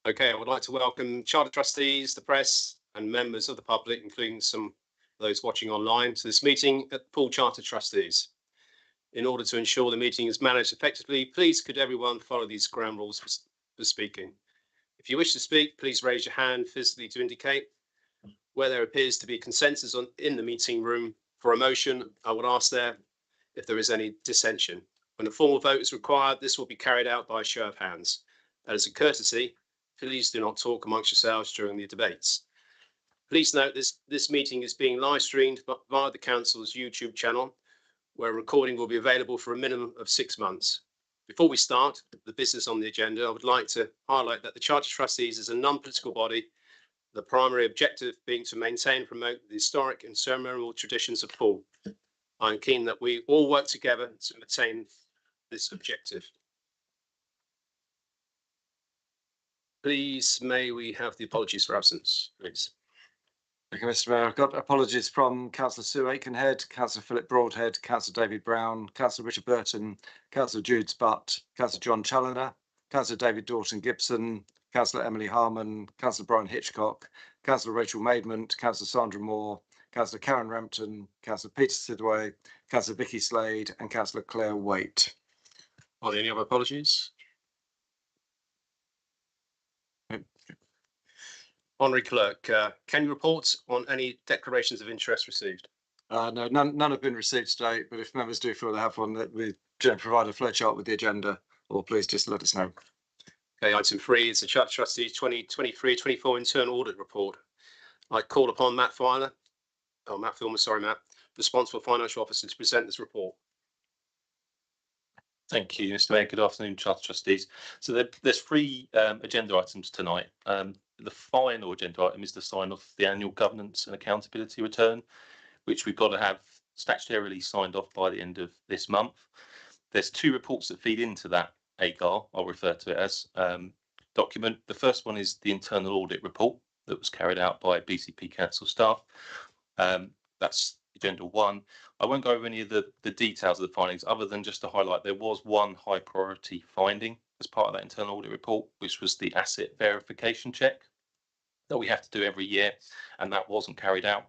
Okay, I would like to welcome Charter Trustees, the press, and members of the public, including some of those watching online, to this meeting at Poole Charter Trustees. In order to ensure the meeting is managed effectively, please could everyone follow these ground rules for speaking. If you wish to speak, please raise your hand physically to indicate. Where there appears to be consensus in the meeting room for a motion, I would ask there if there is any dissension. When a formal vote is required, this will be carried out by a show of hands. As a courtesy, please do not talk amongst yourselves during the debates. Please note this meeting is being live streamed via the Council's YouTube channel, where a recording will be available for a minimum of 6 months. Before we start the business on the agenda, I would like to highlight that the Charter Trustees is a non-political body, the primary objective being to maintain and promote the historic and ceremonial traditions of Poole. I am keen that we all work together to attain this objective. Please, may we have the apologies for absence, please. Thank you, Mr. Mayor. I've got apologies from Councillor Sue Aikenhead, Councillor Philip Broadhead, Councillor David Brown, Councillor Richard Burton, Councillor Jude Butt, Councillor John Challoner, Councillor David Dawson Gibson, Councillor Emily Harman, Councillor Brian Hitchcock, Councillor Rachel Maidment, Councillor Sandra Moore, Councillor Karen Rampton, Councillor Peter Sidway, Councillor Vicky Slade, and Councillor Claire Waite. Are there any other apologies? Honorary Clerk, can you report on any declarations of interest received? No, none have been received today, but if members do feel they have one, that we provide a flowchart with the agenda, or please just let us know. Okay, item 3 is the Charter Trustees 2023-24 Internal Audit Report. I call upon Matt Filmer, responsible financial officer, to present this report. Thank you, Mr. Mayor. Good afternoon, Charter Trustees. So there's 3 agenda items tonight. The final agenda item is the sign off the annual governance and accountability return, which we've got to have statutorily signed off by the end of this month. There's 2 reports that feed into that AGAR, I'll refer to it as, document. The first one is the internal audit report that was carried out by BCP Council staff. That's agenda 1. I won't go over any of the details of the findings, other than just to highlight there was one high priority finding as part of that internal audit report, which was the asset verification check that we have to do every year, and that wasn't carried out,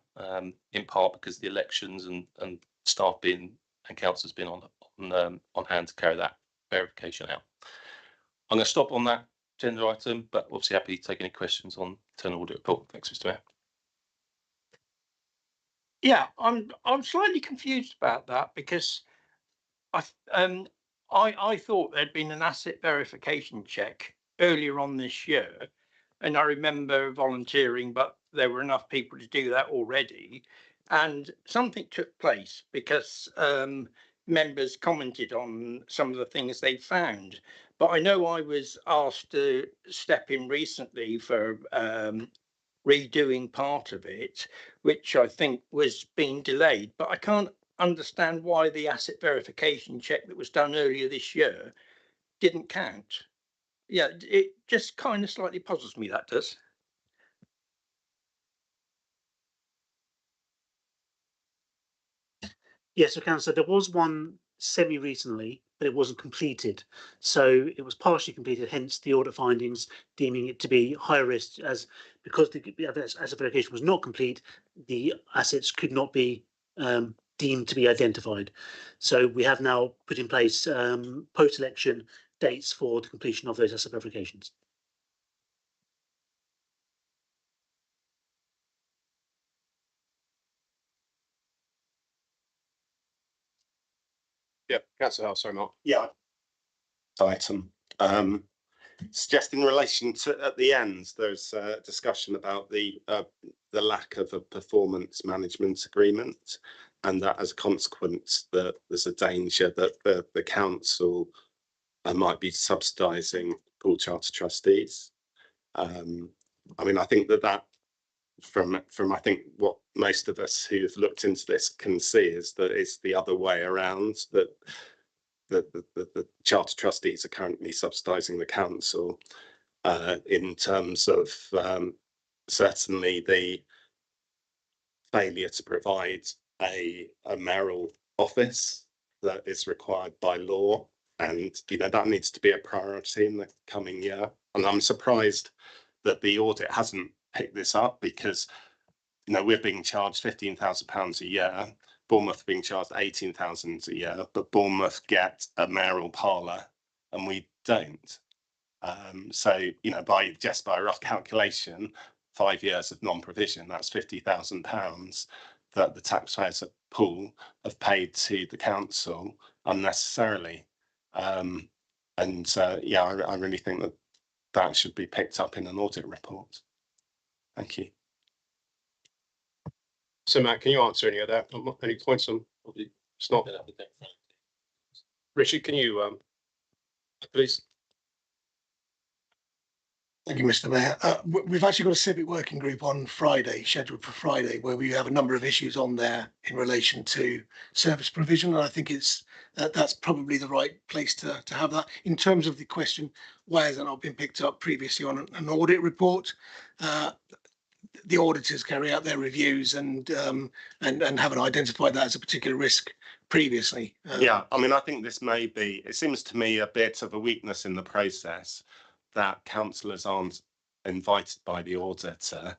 in part because the elections and staff and councillors been on hand to carry that verification out. I'm going to stop on that agenda item, but obviously happy to take any questions on internal audit report. Thanks, Mr. Mayor. Yeah, I'm slightly confused about that, because I thought there'd been an asset verification check earlier on this year, and I remember volunteering, but there were enough people to do that already, and something took place because members commented on some of the things they found. But I know I was asked to step in recently for redoing part of it, which I think was being delayed, but I can't understand why the asset verification check that was done earlier this year didn't count. Yeah, it just kind of slightly puzzles me, that does. Yes, so Councillor, there was one semi-recently, but it wasn't completed. So it was partially completed, hence the audit findings deeming it to be high risk, as because the asset verification was not complete, the assets could not be deemed to be identified. So we have now put in place post-election dates for the completion of those asset verifications. Yeah, Councillor Hull, sorry, Mark. Yeah. Item. It's just in relation to, at the end, there's a discussion about the lack of a performance management agreement, and that as a consequence that there's a danger that the council might be subsidising Poole Charter Trustees. I mean, I think that from I think what most of us who've looked into this can see is that it's the other way around, that the Charter Trustees are currently subsidising the council in terms of certainly the failure to provide a mayoral office that is required by law, and that needs to be a priority in the coming year. And I'm surprised that the audit hasn't picked this up, because we're being charged £15,000 a year. Bournemouth are being charged 18,000 a year, but Bournemouth get a mayoral parlour and we don't. So by a rough calculation, 5 years of non-provision, that's £50,000 that the taxpayers at Poole have paid to the council unnecessarily. I really think that should be picked up in an audit report. Thank you. So Matt, can you answer any of that? Any points on? It's not. Richard, can you please? Thank you, Mr. Mayor. We've actually got a civic working group on Friday, scheduled for Friday, where we have a number of issues on there in relation to service provision. And I think that's probably the right place to have that. In terms of the question, why has that not been picked up previously on an audit report? The auditors carry out their reviews and haven't identified that as a particular risk previously. Yeah, I mean, I think this may be, it seems to me, a bit of a weakness in the process that councillors aren't invited by the auditor,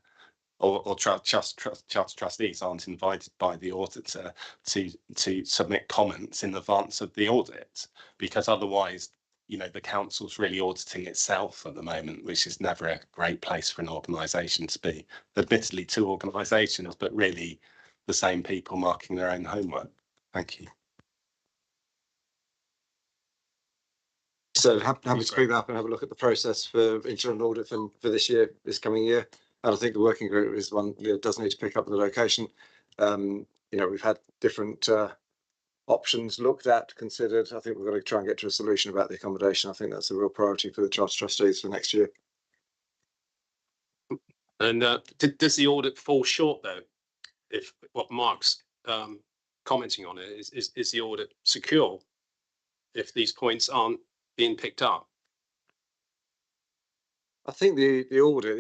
or charter trustees aren't invited by the auditor to submit comments in advance of the audit, because otherwise, the council's really auditing itself at the moment, which is never a great place for an organisation to be. Admittedly, two organisations, but really the same people marking their own homework. Thank you. So happy to pick that up and have a look at the process for internal audit for this coming year. And I think the working group is one that does need to pick up the location. We've had different options looked at, considered. I think we've got to try and get to a solution about the accommodation. I think that's a real priority for the Charter Trustees for next year. And does the audit fall short, though, if what Mark's commenting on it is the audit secure if these points aren't being picked up? I think the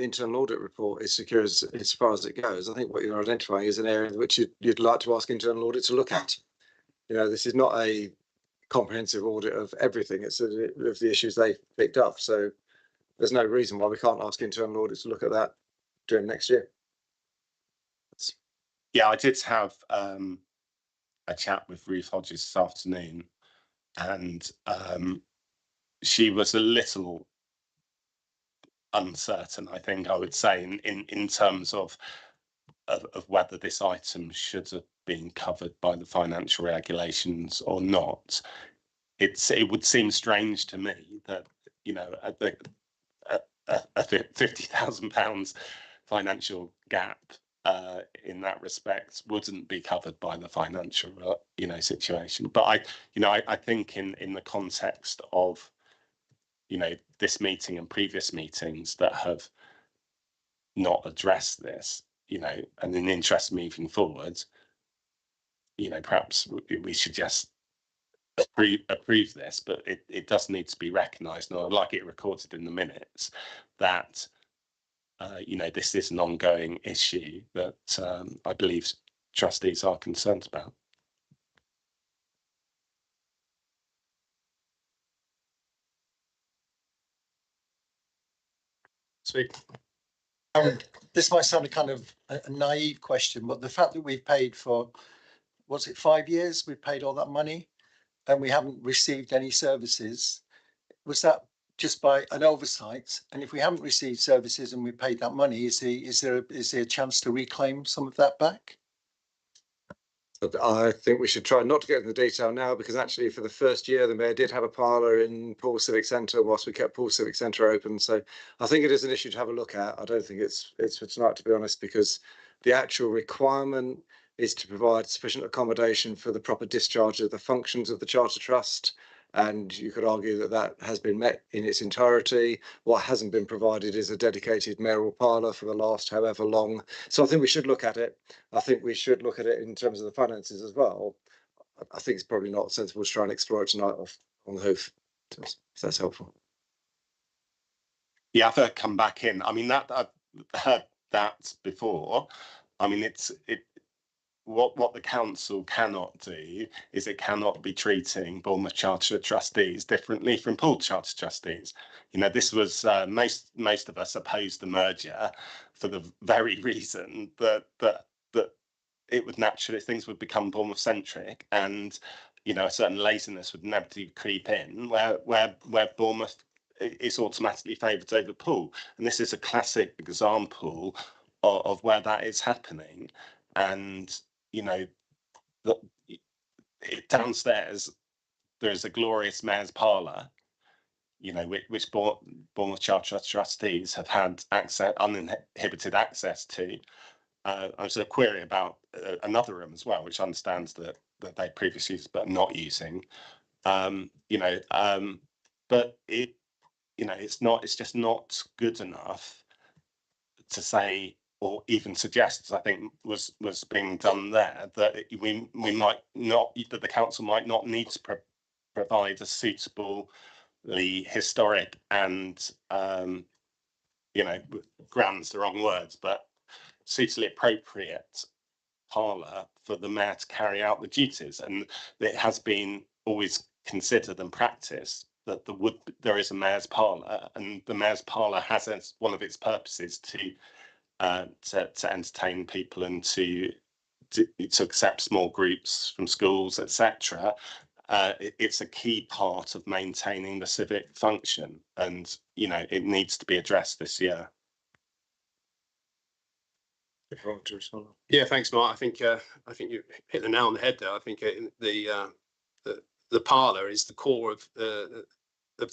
internal audit report is secure as far as it goes. I think what you're identifying is an area in which you'd like to ask internal audit to look at. This is not a comprehensive audit of everything. It's of the issues they picked up. So there's no reason why we can't ask internal audit to look at that during next year. Yeah, I did have a chat with Ruth Hodges this afternoon, and she was a little uncertain, I think I would say, in terms of whether this item should have been covered by the financial regulations or not. It would seem strange to me that a £50,000 financial gap in that respect wouldn't be covered by the financial situation. But I think in the context of this meeting and previous meetings that have not addressed this, and in the interest of moving forward, perhaps we should just approve this, but it does need to be recognised, and I'd like it recorded in the minutes that this is an ongoing issue that I believe trustees are concerned about. Speak. This might sound a kind of a naive question, but the fact that we've paid for, was it 5 years? We've paid all that money and we haven't received any services. Was that just by an oversight? And if we haven't received services and we paid that money, is there a chance to reclaim some of that back? I think we should try not to get into the detail now, because actually for the first year the mayor did have a parlour in Poole Civic Centre whilst we kept Poole Civic Centre open. So I think it is an issue to have a look at. I don't think it's for tonight, to be honest, because the actual requirement is to provide sufficient accommodation for the proper discharge of the functions of the Charter Trust. And you could argue that that has been met in its entirety. What hasn't been provided is a dedicated mayoral parlour for the last however long. So I think we should look at it. I think we should look at it in terms of the finances as well. I think it's probably not sensible to try and explore it tonight on the hoof, if that's helpful. Yeah, I've heard come back in. I mean, I've heard that before. I mean, what the council cannot do is it cannot be treating Bournemouth Charter Trustees differently from Poole Charter Trustees. You know, this was most of us opposed the merger for the very reason that it would naturally, things would become Bournemouth centric, and you know, a certain laziness would inevitably creep in where Bournemouth is automatically favoured over Poole. And this is a classic example of where that is happening. And you know, downstairs there is a glorious mayor's parlour, you know, which Bournemouth Charter Trustees have had uninhibited access to. I was a query about another room as well, which understands that they previously used but not using. You know, but it, you know, it's just not good enough to say, or even suggests, I think was being done there, that we might not, that the council might not need to provide a suitably historic and you know, grand's the wrong words, but suitably appropriate parlour for the mayor to carry out the duties. And it has been always considered and practiced that there is a mayor's parlour, and the mayor's parlour has as one of its purposes to entertain people and to accept small groups from schools, etc. It's a key part of maintaining the civic function, and you know, it needs to be addressed this year. Yeah, thanks, Mark. I think you hit the nail on the head there. I think the parlour is the core of the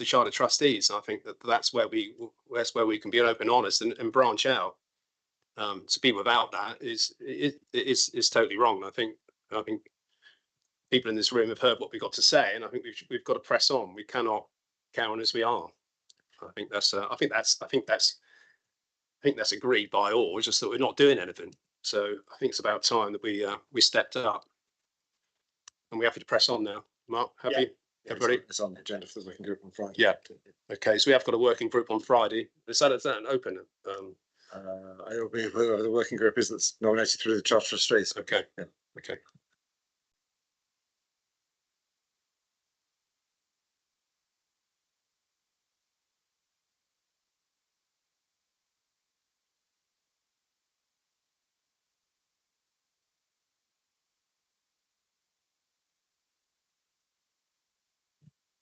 Charter Trustees. I think that's where we can be open, honest, and branch out. To be without that is totally wrong. I think people in this room have heard what we've got to say, and I think we've got to press on. We cannot carry on as we are. I think that's agreed by all. It's just that we're not doing anything. So I think it's about time that we stepped up, and we're happy to press on now. Mark, happy? Yeah, everybody? It's on the agenda for the working group on Friday. Yeah. Okay, so we have got a working group on Friday. Is that an open? It'll be the working group is that's nominated through the Charter Trustees. Okay. Yeah. Okay.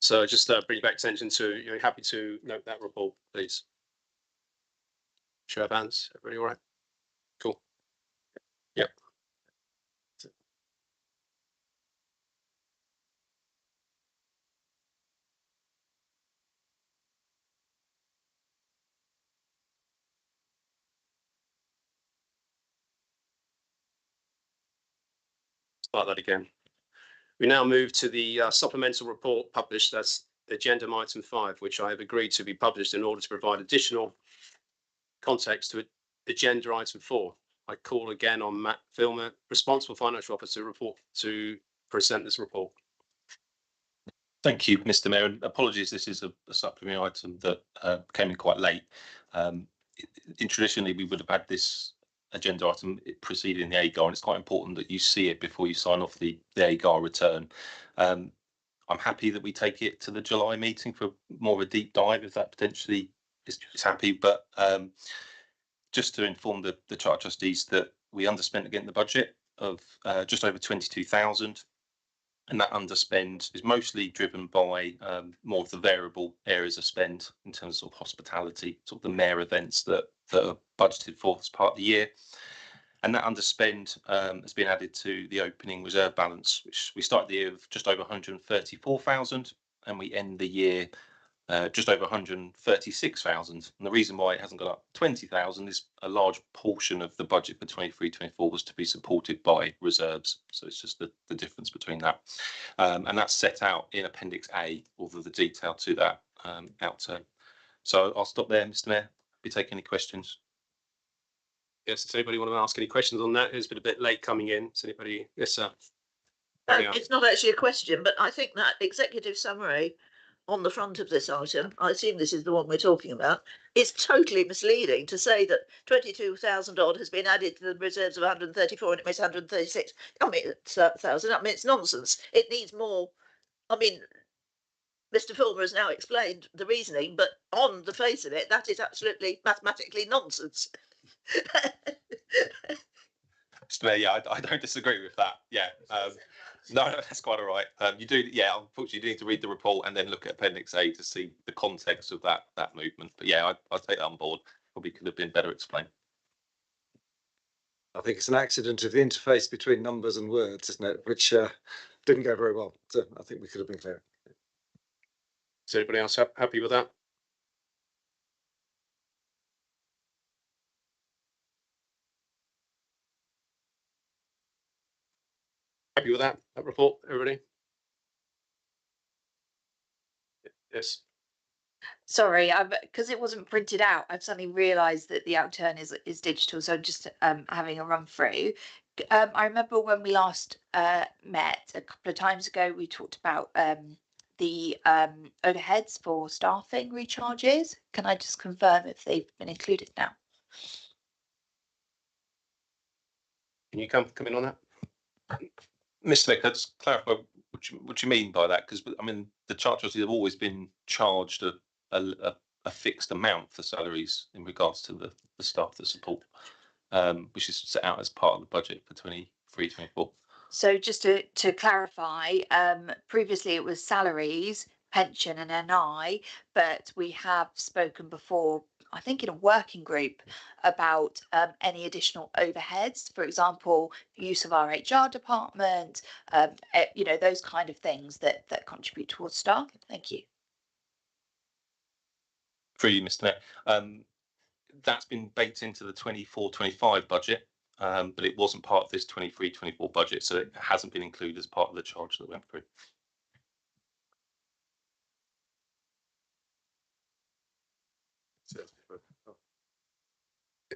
So just bring back attention to, you know, happy to note that report, please. Show of hands. Everybody all right? Cool. Yep. Start that again. We now move to the supplemental report published as agenda item 5, which I have agreed to be published in order to provide additional context to agenda item 4. I call again on Matt Filmer, responsible financial officer, report to present this report. Thank you, Mr. Mayor. And apologies, this is a supplementary item that came in quite late. Traditionally, we would have had this agenda item preceding the AGAR, and it's quite important that you see it before you sign off the AGAR return. I'm happy that we take it to the July meeting for more of a deep dive, if that potentially is happy. But just to inform the Charter Trustees that we underspent again the budget of just over 22,000. And that underspend is mostly driven by more of the variable areas of spend in terms of hospitality, sort of the mayor events that are budgeted for as part of the year. And that underspend has been added to the opening reserve balance, which we started the year with just over 134,000, and we end the year just over 136,000. And the reason why it hasn't gone up 20,000 is a large portion of the budget for 23-24 was to be supported by reserves. So it's just the difference between that. And that's set out in Appendix A, although the detail to that outturn. So I'll stop there, Mr. Mayor. Be taking any questions. Yes, does anybody want to ask any questions on that? It's been a bit late coming in. Does anybody? Yes, sir. It's not actually a question, but I think that executive summary on the front of this item, I assume this is the one we're talking about, it's totally misleading to say that 22,000 odd has been added to the reserves of 134 and it makes 136. I mean, thousand. I mean, it's nonsense. It needs more. I mean, Mr. Fulmer has now explained the reasoning, but on the face of it, that is absolutely mathematically nonsense. Mr. Mayor, yeah, I don't disagree with that. Yeah, no, that's quite all right. You do, yeah. Unfortunately, you need to read the report and then look at Appendix A to see the context of that movement. But yeah, I'll take that on board. Probably could have been better explained. I think it's an accident of the interface between numbers and words, isn't it? Which didn't go very well. So I think we could have been clearer. Is anybody else happy with that? Happy with that report, everybody? Yes. Sorry, because it wasn't printed out, I've suddenly realised that the outturn is digital. So just having a run through. I remember when we last met a couple of times ago, we talked about the overheads for staffing recharges. Can I just confirm if they've been included now? Can you come in on that? Mr. Mayor, could I just clarify what you mean by that? Because I mean, the Charter Trustees have always been charged a fixed amount for salaries in regards to the staff that support, which is set out as part of the budget for 23-24. So just to clarify, previously it was salaries, pension and NI, but we have spoken before, I think in a working group, about any additional overheads, for example, use of our HR department, you know, those kind of things that contribute towards staff. Thank you. For you, Mr. Mayor, that's been baked into the 24-25 budget, but it wasn't part of this 23-24 budget, so it hasn't been included as part of the charge that went through.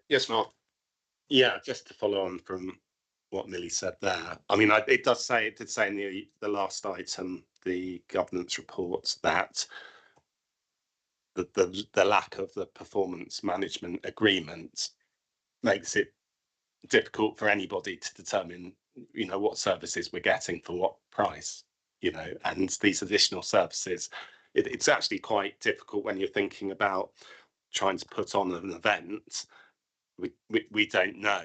Yes, Mark. Yeah, just to follow on from what Millie said there. I mean, it did say in the last item, the governance report, that the lack of the performance management agreement makes it difficult for anybody to determine, you know, what services we're getting for what price, you know, and these additional services. It's actually quite difficult when you're thinking about trying to put on an event. We don't know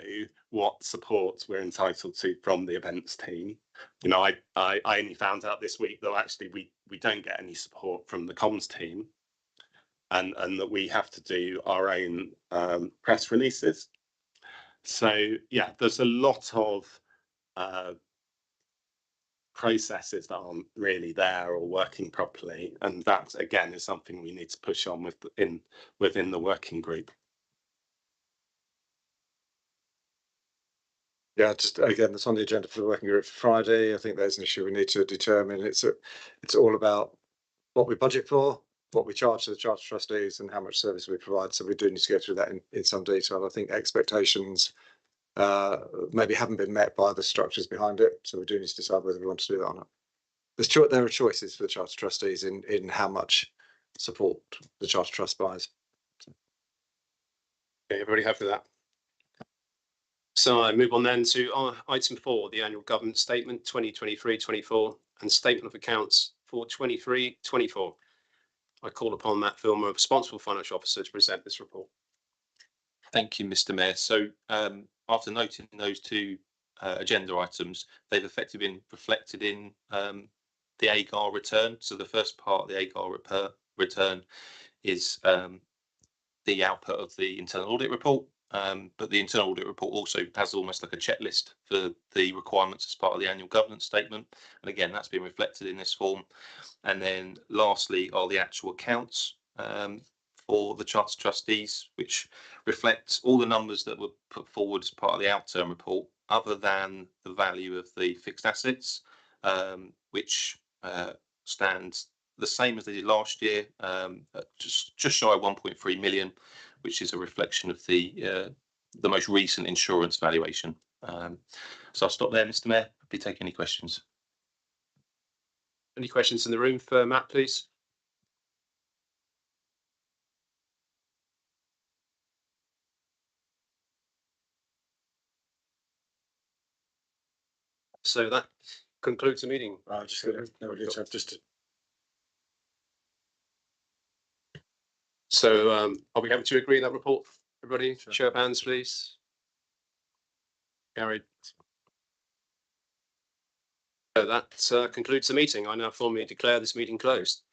what support we're entitled to from the events team. You know, I only found out this week that actually we don't get any support from the comms team, and that we have to do our own press releases. So yeah, there's a lot of processes that aren't really there or working properly, and that again is something we need to push on within the working group. Yeah, just again, that's on the agenda for the working group for Friday. I think there's an issue we need to determine. It's all about what we budget for, what we charge to the Charter Trustees, and how much service we provide. So we do need to go through that in some detail. I think expectations maybe haven't been met by the structures behind it. So we do need to decide whether we want to do that or not. There are choices for the Charter Trustees in how much support the Charter Trust buys. Okay, everybody happy with that? So I move on then to item 4, the annual government statement 2023-24 and statement of accounts for 23-24. I call upon Matt Filmer, responsible financial officer, to present this report. Thank you, Mr. Mayor. So after noting those two agenda items, they've effectively been reflected in the AGAR return. So the first part of the AGAR return is the output of the internal audit report. But the internal audit report also has almost like a checklist for the requirements as part of the annual governance statement. And again, that's been reflected in this form. And then lastly are the actual accounts for the Charter Trustees, which reflects all the numbers that were put forward as part of the outturn report, other than the value of the fixed assets, which stands the same as they did last year, just shy of 1.3 million, which is a reflection of the most recent insurance valuation. So I'll stop there, Mr. Mayor. Happy to take any questions. Any questions in the room for Matt, please? So that concludes the meeting. So are we happy to agree that report, everybody? Sure. Show of hands, please. Carried. So that concludes the meeting. I now formally declare this meeting closed.